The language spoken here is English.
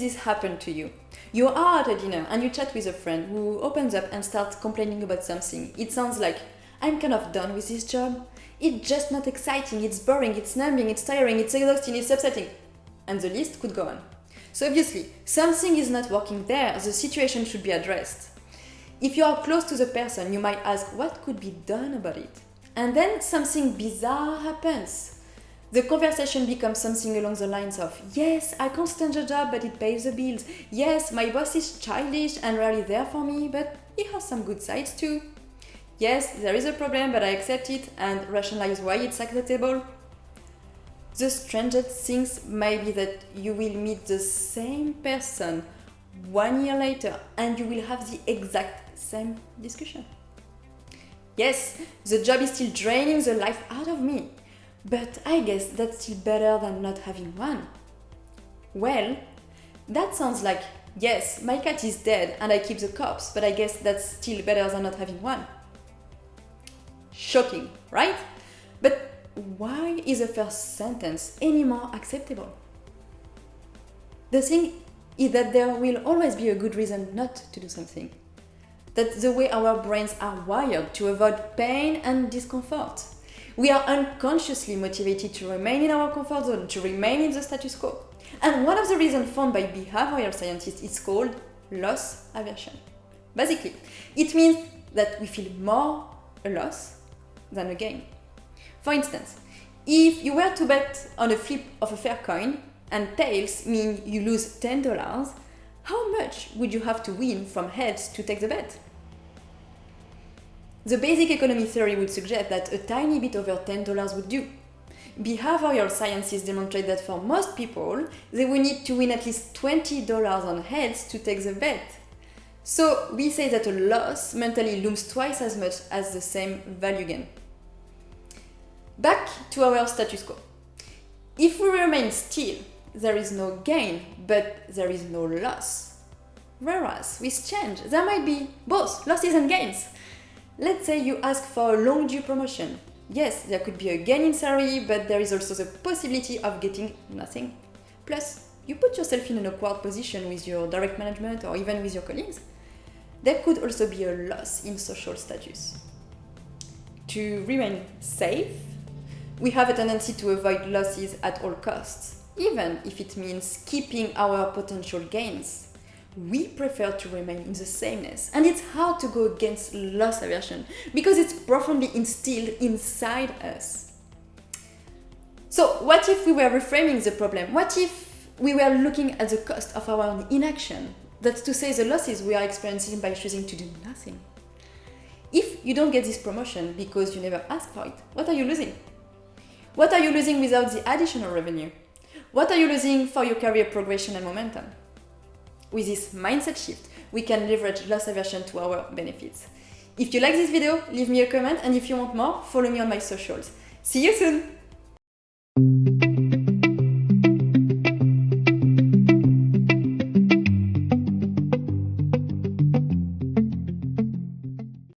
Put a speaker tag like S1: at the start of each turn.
S1: this happen to you? You are at a dinner and you chat with a friend who opens up and starts complaining about something. It sounds like, I'm kind of done with this job. It's just not exciting, it's boring, it's numbing, it's tiring, it's exhausting, it's upsetting. And the list could go on. So obviously, something is not working there, the situation should be addressed. If you are close to the person, you might ask what could be done about it. And then something bizarre happens. The conversation becomes something along the lines of, yes, I can't stand the job, but it pays the bills. Yes, my boss is childish and rarely there for me, but he has some good sides too. Yes, there is a problem, but I accept it and rationalize why it's acceptable. The strangest things may be that you will meet the same person 1 year later and you will have the exact same discussion. Yes, the job is still draining the life out of me, but I guess that's still better than not having one. Well, that sounds like, yes, my cat is dead and I keep the corpse, but I guess that's still better than not having one. Shocking, right? But why is the first sentence any more acceptable? The thing is that there will always be a good reason not to do something. That's the way our brains are wired, to avoid pain and discomfort. We are unconsciously motivated to remain in our comfort zone, to remain in the status quo. And one of the reasons found by behavioral scientists is called loss aversion. Basically, it means that we feel more a loss than a gain. For instance, if you were to bet on a flip of a fair coin and tails mean you lose $10, how much would you have to win from heads to take the bet? The basic economy theory would suggest that a tiny bit over $10 would do. Behavioral sciences demonstrate that for most people, they will need to win at least $20 on heads to take the bet. So we say that a loss mentally looms twice as much as the same value gain. Back to our status quo. If we remain still, there is no gain, but there is no loss. Whereas with change, there might be both losses and gains. Let's say you ask for a long due promotion. Yes, there could be a gain in salary, but there is also the possibility of getting nothing. Plus, you put yourself in an awkward position with your direct management or even with your colleagues. There could also be a loss in social status. To remain safe, we have a tendency to avoid losses at all costs, even if it means keeping our potential gains. We prefer to remain in the sameness, and it's hard to go against loss aversion because it's profoundly instilled inside us. So what if we were reframing the problem? What if we were looking at the cost of our inaction? That's to say, the losses we are experiencing by choosing to do nothing. If you don't get this promotion because you never asked for it, what are you losing? What are you losing without the additional revenue? What are you losing for your career progression and momentum? With this mindset shift, we can leverage loss aversion to our benefits. If you like this video, leave me a comment, and if you want more, follow me on my socials. See you soon!